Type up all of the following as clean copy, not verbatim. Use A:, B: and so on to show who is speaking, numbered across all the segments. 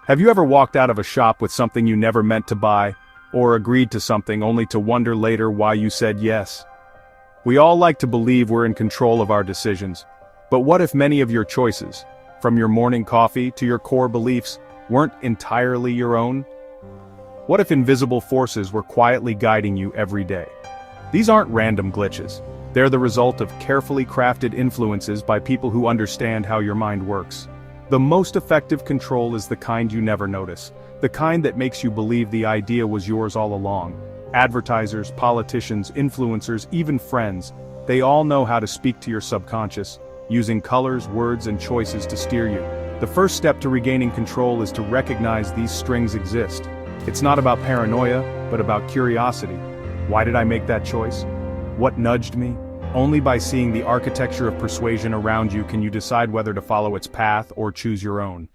A: Have you ever walked out of a shop with something you never meant to buy, or agreed to something only to wonder later why you said yes? We all like to believe we're in control of our decisions, but what if many of your choices, from your morning coffee to your core beliefs, weren't entirely your own? What if invisible forces were quietly guiding you every day? These aren't random glitches. They're the result of carefully crafted influences by people who understand how your mind works. The most effective control is the kind you never notice, the kind that makes you believe the idea was yours all along. Advertisers, politicians, influencers, even friends, they all know how to speak to your subconscious, using colors, words, and choices to steer you. The first step to regaining control is to recognize these strings exist. It's not about paranoia, but about curiosity. Why did I make that choice? What nudged me? Only by seeing the architecture of persuasion around you can you decide whether to follow its path or choose your own.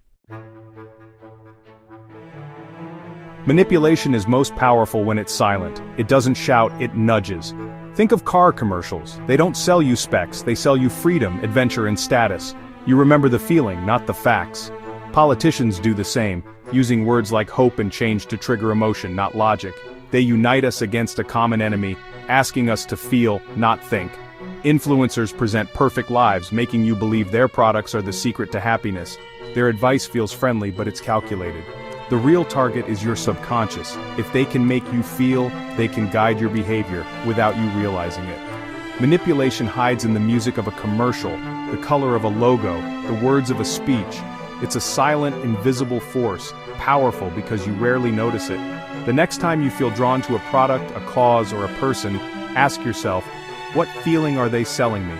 A: Manipulation is most powerful when it's silent. It doesn't shout, it nudges. Think of car commercials. They don't sell you specs, they sell you freedom, adventure, and status. You remember the feeling, not the facts. Politicians do the same, using words like hope and change to trigger emotion, not logic. They unite us against a common enemy, asking us to feel, not think. Influencers present perfect lives, making you believe their products are the secret to happiness. Their advice feels friendly, but it's calculated. The real target is your subconscious. If they can make you feel, they can guide your behavior, without you realizing it. Manipulation hides in the music of a commercial, the color of a logo, the words of a speech. It's a silent, invisible force, powerful because you rarely notice it. The next time you feel drawn to a product, a cause, or a person, ask yourself, what feeling are they selling me?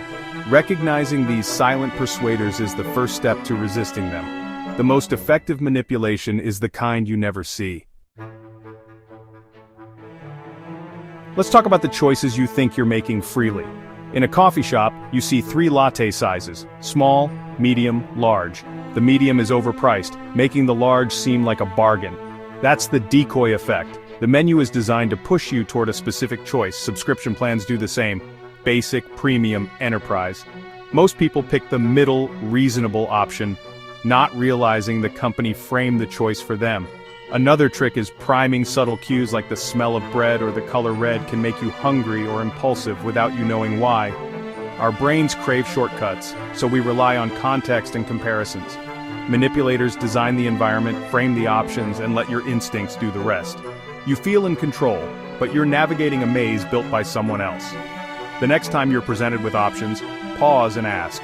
A: Recognizing these silent persuaders is the first step to resisting them. The most effective manipulation is the kind you never see. Let's talk about the choices you think you're making freely. In a coffee shop, you see 3 latte sizes: small, medium, large. The medium is overpriced, making the large seem like a bargain. That's the decoy effect. The menu is designed to push you toward a specific choice. Subscription plans do the same: basic, premium, enterprise. Most people pick the middle, reasonable option, not realizing the company framed the choice for them. Another trick is priming. Subtle cues like the smell of bread or the color red can make you hungry or impulsive without you knowing why. Our brains crave shortcuts, so we rely on context and comparisons. Manipulators design the environment, frame the options, and let your instincts do the rest. You feel in control, but you're navigating a maze built by someone else. The next time you're presented with options, pause and ask,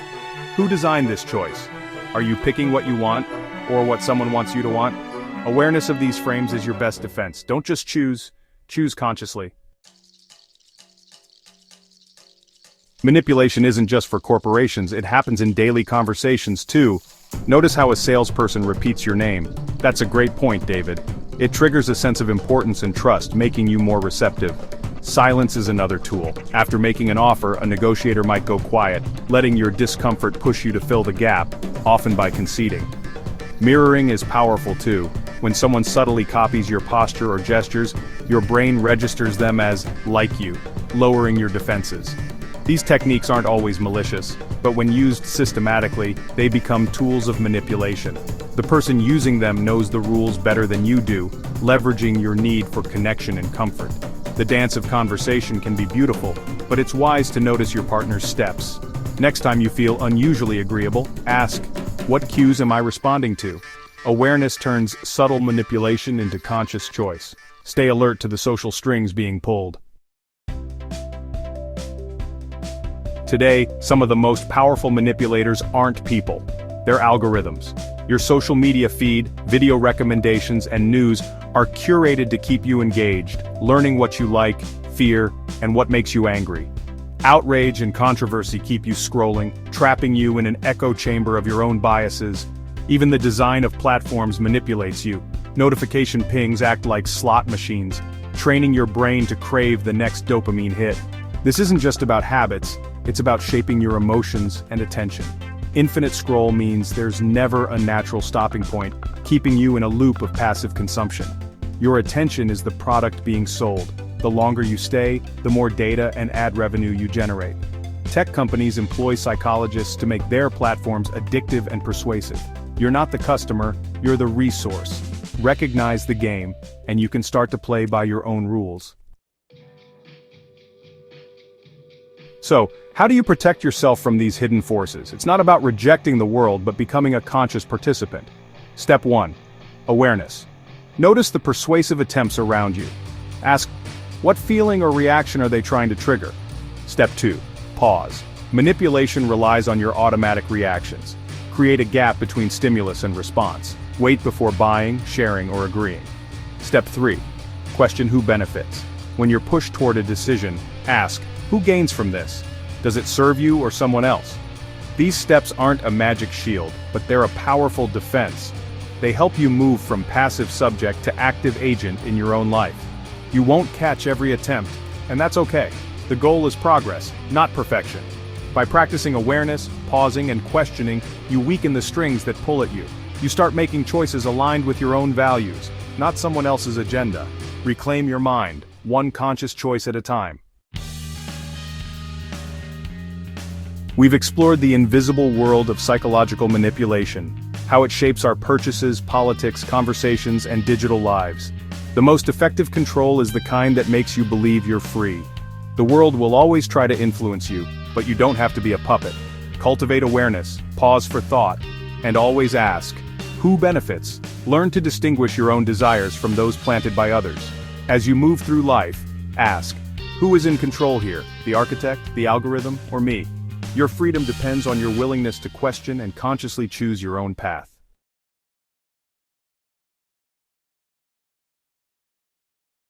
A: who designed this choice? Are you picking what you want, or what someone wants you to want? Awareness of these frames is your best defense. Don't just choose consciously. Manipulation isn't just for corporations, it happens in daily conversations too. Notice how a salesperson repeats your name. That's a great point, David. It triggers a sense of importance and trust, making you more receptive. Silence is another tool. After making an offer, a negotiator might go quiet, letting your discomfort push you to fill the gap, often by conceding. Mirroring is powerful too. When someone subtly copies your posture or gestures, your brain registers them as like you, lowering your defenses. These techniques aren't always malicious, but when used systematically, they become tools of manipulation. The person using them knows the rules better than you do, leveraging your need for connection and comfort. The dance of conversation can be beautiful, but it's wise to notice your partner's steps. Next time you feel unusually agreeable, ask, what cues am I responding to? Awareness turns subtle manipulation into conscious choice. Stay alert to the social strings being pulled. Today, some of the most powerful manipulators aren't people. They're algorithms. Your social media feed, video recommendations, and news are curated to keep you engaged, learning what you like, fear, and what makes you angry. Outrage and controversy keep you scrolling, trapping you in an echo chamber of your own biases. Even the design of platforms manipulates you. Notification pings act like slot machines, training your brain to crave the next dopamine hit. This isn't just about habits, it's about shaping your emotions and attention. Infinite scroll means there's never a natural stopping point, keeping you in a loop of passive consumption. Your attention is the product being sold. The longer you stay, the more data and ad revenue you generate. Tech companies employ psychologists to make their platforms addictive and persuasive. You're not the customer, you're the resource. Recognize the game, and you can start to play by your own rules. So, how do you protect yourself from these hidden forces? It's not about rejecting the world, but becoming a conscious participant. Step 1. Awareness. Notice the persuasive attempts around you. Ask, what feeling or reaction are they trying to trigger? Step 2. Pause. Manipulation relies on your automatic reactions. Create a gap between stimulus and response. Wait before buying, sharing, or agreeing. Step 3. Question who benefits. When you're pushed toward a decision, ask, who gains from this? Does it serve you or someone else? These steps aren't a magic shield, but they're a powerful defense. They help you move from passive subject to active agent in your own life. You won't catch every attempt, and that's okay. The goal is progress, not perfection. By practicing awareness, pausing, and questioning, you weaken the strings that pull at you. You start making choices aligned with your own values, not someone else's agenda. Reclaim your mind, one conscious choice at a time. We've explored the invisible world of psychological manipulation, how it shapes our purchases, politics, conversations, and digital lives. The most effective control is the kind that makes you believe you're free. The world will always try to influence you, but you don't have to be a puppet. Cultivate awareness, pause for thought, and always ask, who benefits? Learn to distinguish your own desires from those planted by others. As you move through life, ask, who is in control here? The architect, the algorithm, or me? Your freedom depends on your willingness to question and consciously choose your own path.